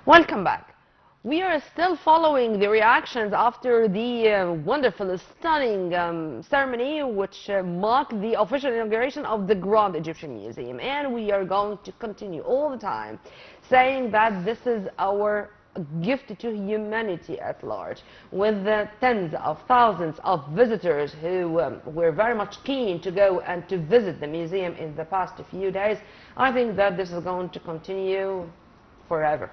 Welcome back. We are still following the reactions after the wonderful, stunning ceremony which marked the official inauguration of the Grand Egyptian Museum. And we are going to continue all the time saying that this is our gift to humanity at large, with tens of thousands of visitors who were very much keen to go and to visit the museum in the past few days. I think that this is going to continue forever.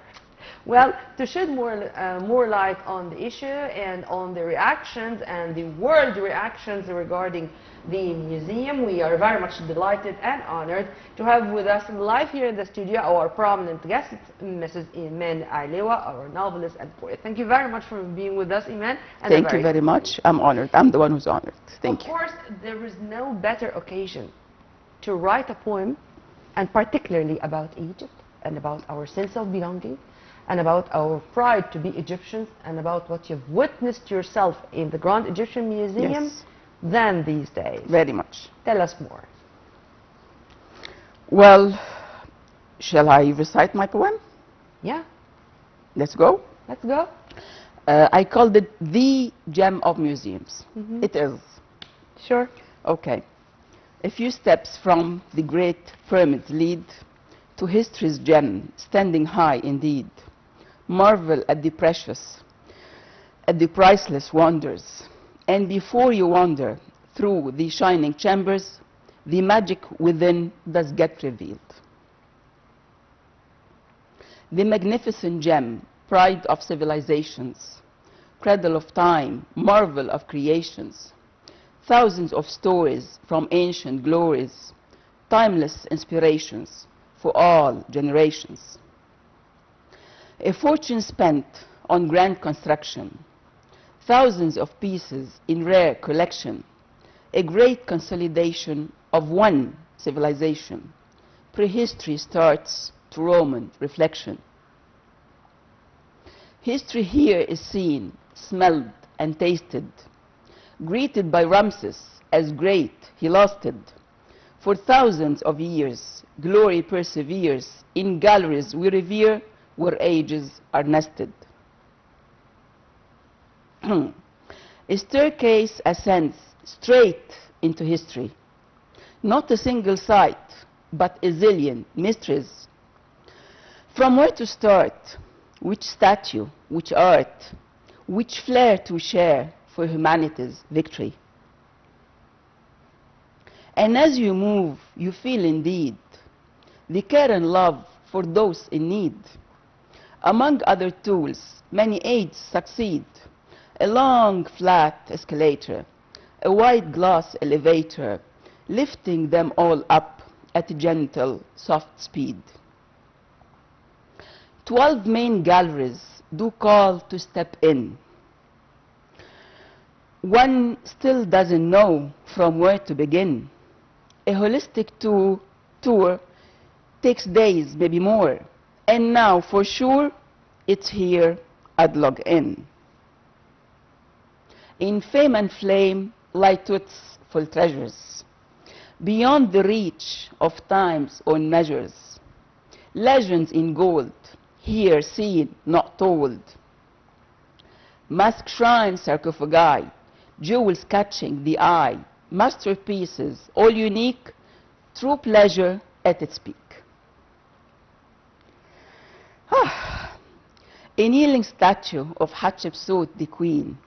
Well, to shed more light on the issue and on the reactions and the world reactions regarding the museum, we are very much delighted and honored to have with us live here in the studio our prominent guest, Mrs. Eman, our novelist and poet. Thank you very much for being with us, Eman. Thank you very much. I'm honored. I'm the one who's honored. Thank you. Of course, there is no better occasion to write a poem, and particularly about Egypt and about our sense of belonging, and about our pride to be Egyptians, and about what you've witnessed yourself in the Grand Egyptian Museum, Yes. than these days. Very much. Tell us more. Well, shall I recite my poem? Yeah, Let's go. let's go. I called it The Gem of Museums. It is. Sure. Okay. A few steps from the great pyramids lead to history's gem, standing high indeed. Marvel at the precious, at the priceless wonders. And before you wander through the shining chambers, the magic within does get revealed. The magnificent gem, pride of civilizations, cradle of time, marvel of creations, thousands of stories from ancient glories, timeless inspirations for all generations. A fortune spent on grand construction, thousands of pieces in rare collection, a great consolidation of one civilization. Prehistory starts to Roman reflection. History here is seen, smelled and tasted, greeted by Ramses as great he lasted. For thousands of years, glory perseveres in galleries we revere, where ages are nested. A staircase ascends straight into history. Not a single site, but a zillion mysteries. From where to start? Which statue, which art, which flair to share for humanity's victory? And as you move, you feel indeed the care and love for those in need. Among other tools, many aids succeed. A long, flat escalator, a wide glass elevator, lifting them all up at a gentle, soft speed. 12 main galleries do call to step in. One still doesn't know from where to begin. A holistic tour takes days, maybe more. And now, for sure, it's here, I'd log in. In fame and flame lie truth's full treasures, beyond the reach of time's own measures. Legends in gold, here seen, not told. Mask shrine sarcophagi, jewels catching the eye, masterpieces, all unique, true pleasure at its peak. A kneeling statue of Hatshepsut, the queen,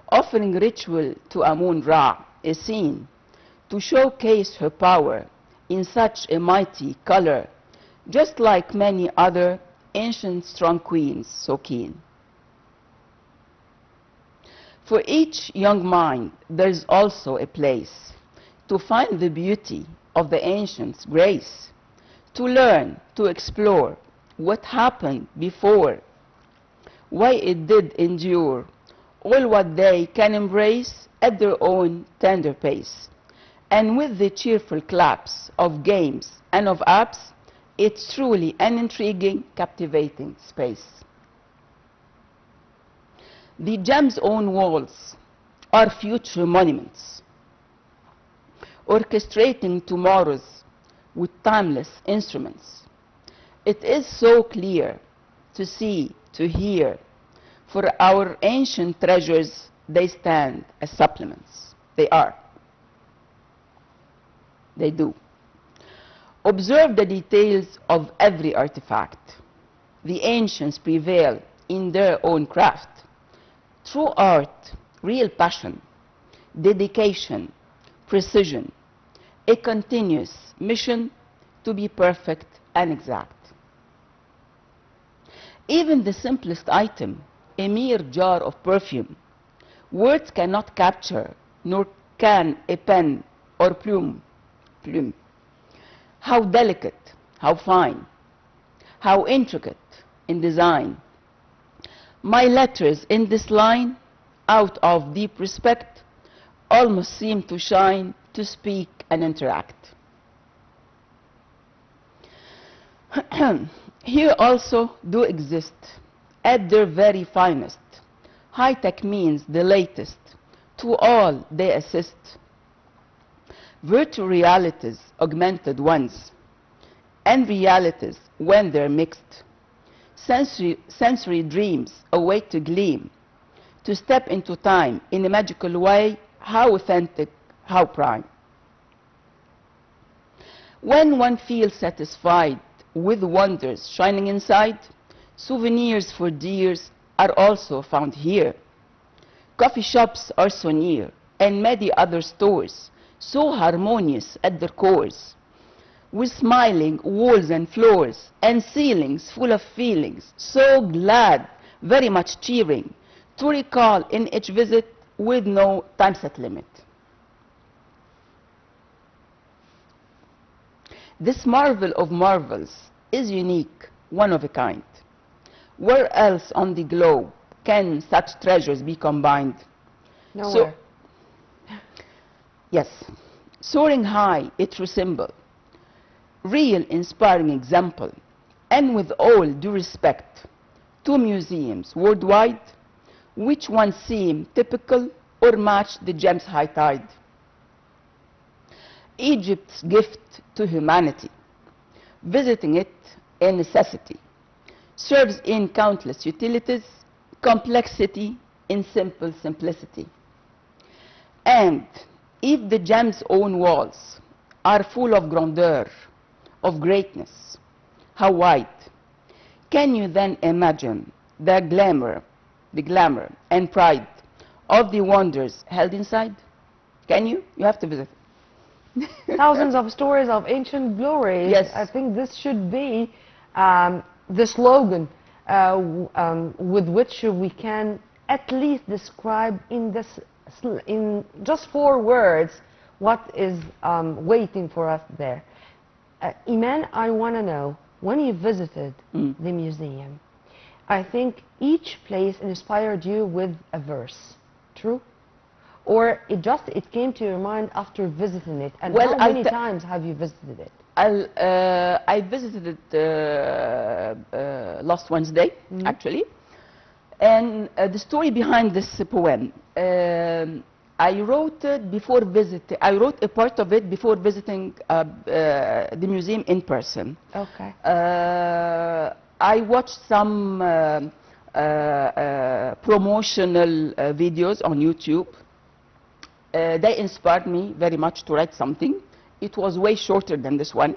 offering ritual to Amun-Ra, is seen to showcase her power in such a mighty color, just like many other ancient strong queens so keen. For each young mind, there's also a place to find the beauty of the ancients' grace, to learn, to explore what happened before, why it did endure, all what they can embrace at their own tender pace. And with the cheerful claps of games and of apps, it's truly an intriguing, captivating space. The gem's own walls are future monuments, orchestrating tomorrows with timeless instruments. It is so clear to see, to hear. For our ancient treasures, they stand as supplements. They are. They do. Observe the details of every artifact. The ancients prevail in their own craft. True art, real passion, dedication, precision, a continuous mission to be perfect and exact. Even the simplest item, a mere jar of perfume, words cannot capture, nor can a pen or plume. How delicate, how fine, how intricate in design. My letters in this line, out of deep respect, almost seem to shine, to speak and interact. Here also do exist, at their very finest, high-tech means the latest, to all they assist. Virtual realities, augmented ones, and realities when they're mixed. Sensory dreams await to gleam, to step into time in a magical way, how authentic, how prime. When one feels satisfied with wonders shining inside, souvenirs for dears are also found here. Coffee shops are so near, and many other stores, so harmonious at their cores, with smiling walls and floors, and ceilings full of feelings, so glad, very much cheering, to recall in each visit with no time set limit. This marvel of marvels is unique, one of a kind. Where else on the globe can such treasures be combined? Nowhere. Yes, soaring high, a true symbol, real inspiring example, and with all due respect to museums worldwide, which one seem typical or match the gem's high tide. Egypt's gift to humanity, visiting it a necessity, serves in countless utilities, complexity in simple simplicity. And if the gem's own walls are full of grandeur, of greatness, how wide, can you then imagine the glamour and pride of the wonders held inside? Can you? You have to visit. Thousands of stories of ancient glories. Yes. I think this should be the slogan with which we can at least describe in just 4 words what is waiting for us there. Eman, I want to know, when you visited the museum, I think each place inspired you with a verse, true? Or it came to your mind after visiting it? And Well, how many times have you visited it? I visited it last Wednesday, actually. And the story behind this poem, I wrote it before visiting. I wrote a part of it before visiting the museum in person. Okay. I watched some promotional videos on YouTube. They inspired me very much to write something. It was way shorter than this one.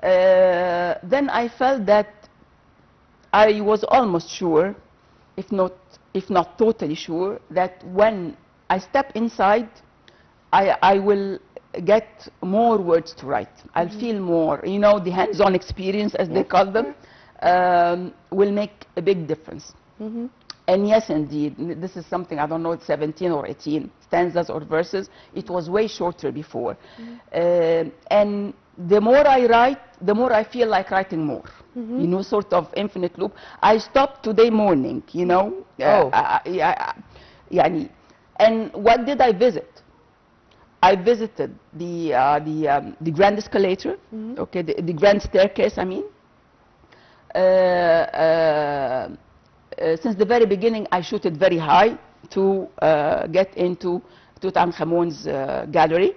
Then I felt that I was almost sure, if not totally sure, that when I step inside, I will get more words to write. I'll feel more, you know, the hands-on experience, as they call them, will make a big difference. And yes, indeed, this is something, I don't know, it's 17 or 18 stanzas or verses. It was way shorter before. And the more I write, the more I feel like writing more. You know, sort of infinite loop. I stopped today morning, you know. And what did I visit? I visited the grand escalator, okay, the grand staircase, I mean. Since the very beginning, I shoot it very high to get into Tutankhamun's gallery,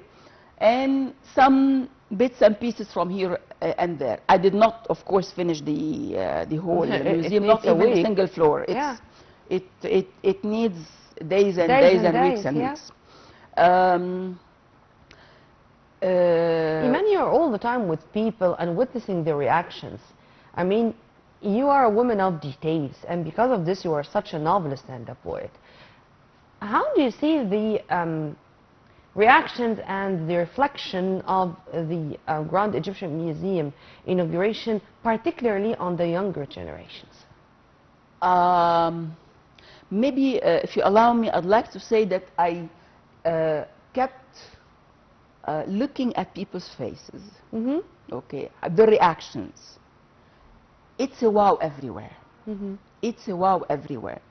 and some bits and pieces from here and there. I did not, of course, finish the whole museum, not even a single floor. Yeah. It needs days and Days days and and weeks days, and yeah. weeks. Eman, you're all the time with people and witnessing their reactions. I mean, you are a woman of details, and because of this, you are such a novelist and a poet. How do you see the reactions and the reflection of the Grand Egyptian Museum inauguration, particularly on the younger generations? Maybe, if you allow me, I'd like to say that I kept looking at people's faces, okay, the reactions. It's a wow everywhere. It's a wow everywhere.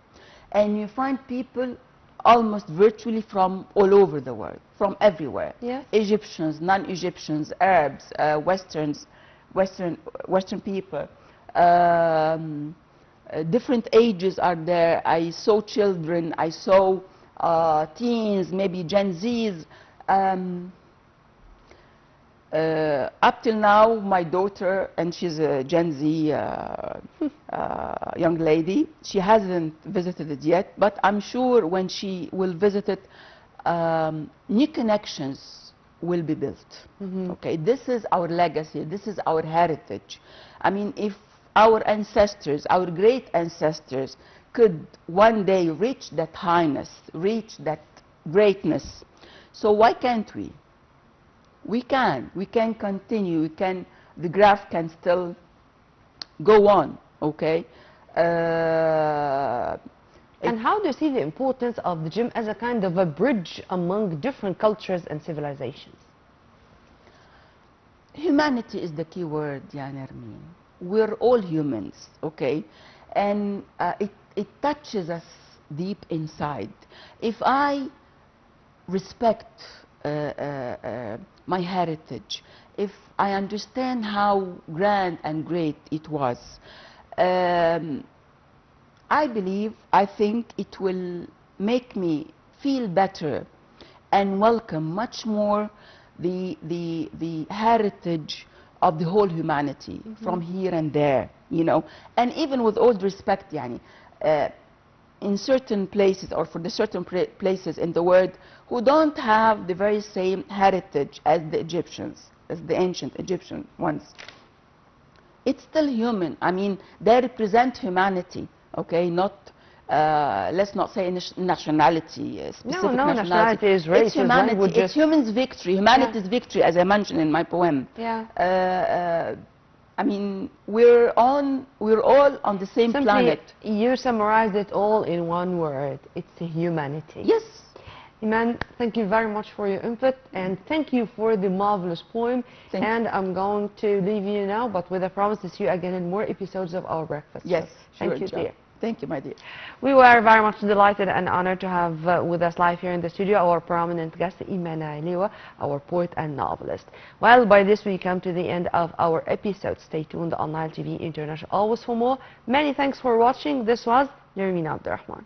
And you find people almost virtually from all over the world, from everywhere. Yes. Egyptians, non-Egyptians, Arabs, Western people. Different ages are there. I saw children, I saw teens, maybe Gen Zs. Up till now, my daughter, and she's a Gen Z young lady, she hasn't visited it yet, but I'm sure when she will visit it, new connections will be built. Okay, this is our legacy, this is our heritage. I mean, if our ancestors, our great ancestors, could one day reach that highness, reach that greatness, so why can't we? We can continue, the graph can still go on, okay? And how do you see the importance of the gym as a kind of a bridge among different cultures and civilizations? Humanity is the key word, Ya Nermeen. We're all humans, okay? And it touches us deep inside. If I respect my heritage, if I understand how grand and great it was, I believe, I think it will make me feel better and welcome much more the heritage of the whole humanity from here and there, you know. And even with all respect, yani, in certain places, or for the certain places in the world who don't have the very same heritage as the Egyptians, as the ancient Egyptian ones, it's still human. I mean, they represent humanity, okay? Not, let's not say nationality, specific no, nationality is race, it's humanity, languages. it's human's victory, humanity's victory, as I mentioned in my poem. Yeah. I mean, we're all on the same Simply, planet. you summarized it all in one word. It's humanity. Yes. Eman, thank you very much for your input, and thank you for the marvelous poem. And I'm going to leave you now, but with a promise to see you again in more episodes of Our Breakfast. Yes, Show. Thank you, sure, dear. Thank you, my dear. We were very much delighted and honored to have with us live here in the studio our prominent guest, Eman, Elewa, our poet and novelist. Well, by this we come to the end of our episode. Stay tuned on Nile TV International always for more. Many thanks for watching. This was Nermeen Abdurrahman.